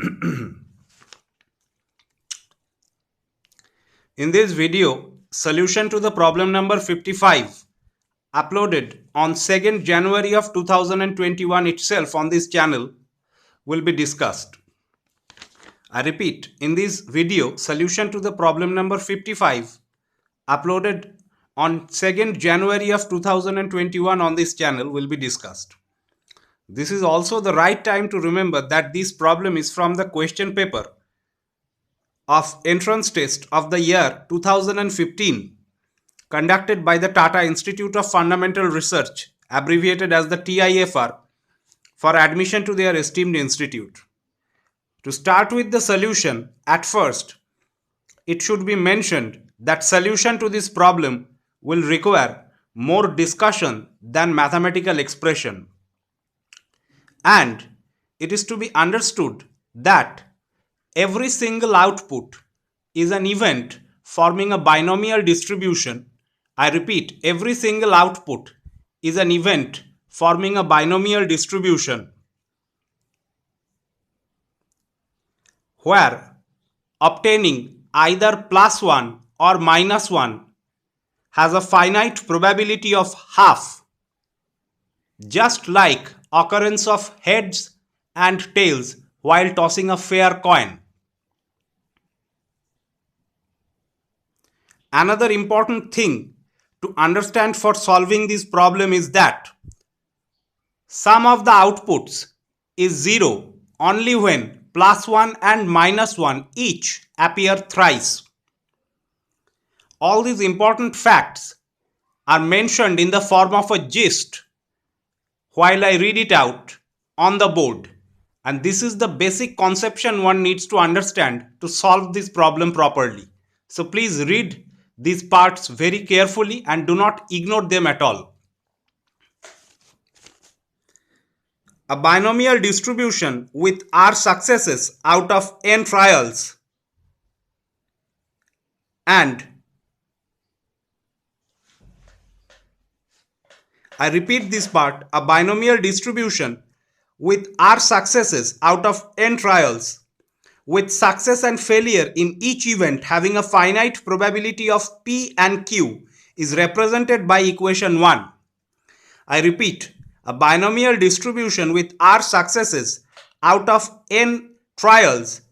In this video, solution to the problem number 55 uploaded on 2nd January of 2021 itself on this channel will be discussed. I repeat, in this video, solution to the problem number 55 uploaded on 2nd January of 2021 on this channel will be discussed. This is also the right time to remember that this problem is from the question paper of entrance test of the year 2015 conducted by the Tata Institute of Fundamental Research, abbreviated as the TIFR, for admission to their esteemed institute. To start with the solution, at first, it should be mentioned that solution to this problem will require more discussion than mathematical expression. And it is to be understood that every single output is an event forming a binomial distribution. I repeat, every single output is an event forming a binomial distribution where obtaining either +1 or -1 has a finite probability of half, just like occurrence of heads and tails while tossing a fair coin. Another important thing to understand for solving this problem is that sum of the outputs is 0 only when +1 and -1 each appear thrice. All these important facts are mentioned in the form of a gist while I read it out on the board, and this is the basic conception one needs to understand to solve this problem properly. So please read these parts very carefully and do not ignore them at all. A binomial distribution with r successes out of n trials and I repeat this part, a binomial distribution with r successes out of n trials with success and failure in each event having a finite probability of p and q is represented by equation 1. I repeat, a binomial distribution with r successes out of n trials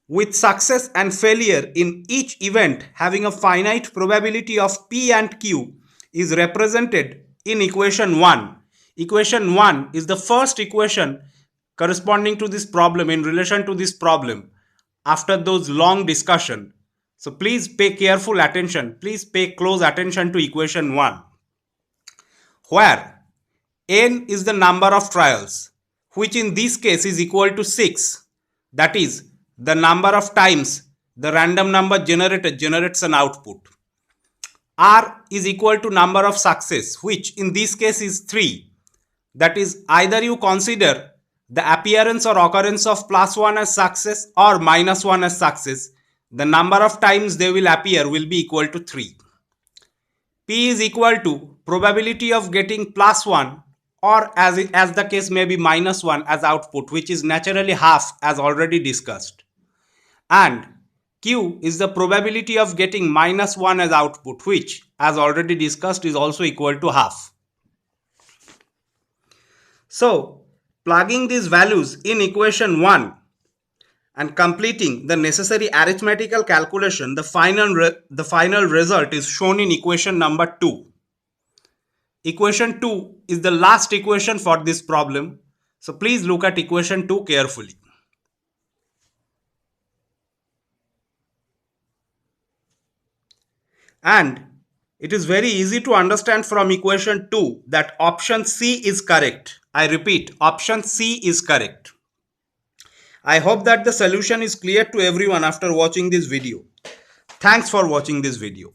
with success and failure in each event having a finite probability of p and q is represented in equation 1. Equation 1 is the first equation corresponding to this problem in relation to this problem after those long discussion. So please pay careful attention. Please pay close attention to equation 1, where n is the number of trials, which in this case is equal to 6. That is the number of times the random number generator generates an output. R is equal to number of success, which in this case is 3. That is, either you consider the appearance or occurrence of +1 as success or -1 as success, the number of times they will appear will be equal to 3. P is equal to probability of getting +1 or as the case may be -1 as output, which is naturally half as already discussed. And Q is the probability of getting -1 as output, which as already discussed is also equal to half. So plugging these values in equation 1 and completing the necessary arithmetical calculation, the final result is shown in equation number 2. Equation 2 is the last equation for this problem. So please look at equation 2 carefully. And it is very easy to understand from equation 2 that option C is correct. I repeat, option C is correct. I hope that the solution is clear to everyone after watching this video. Thanks for watching this video.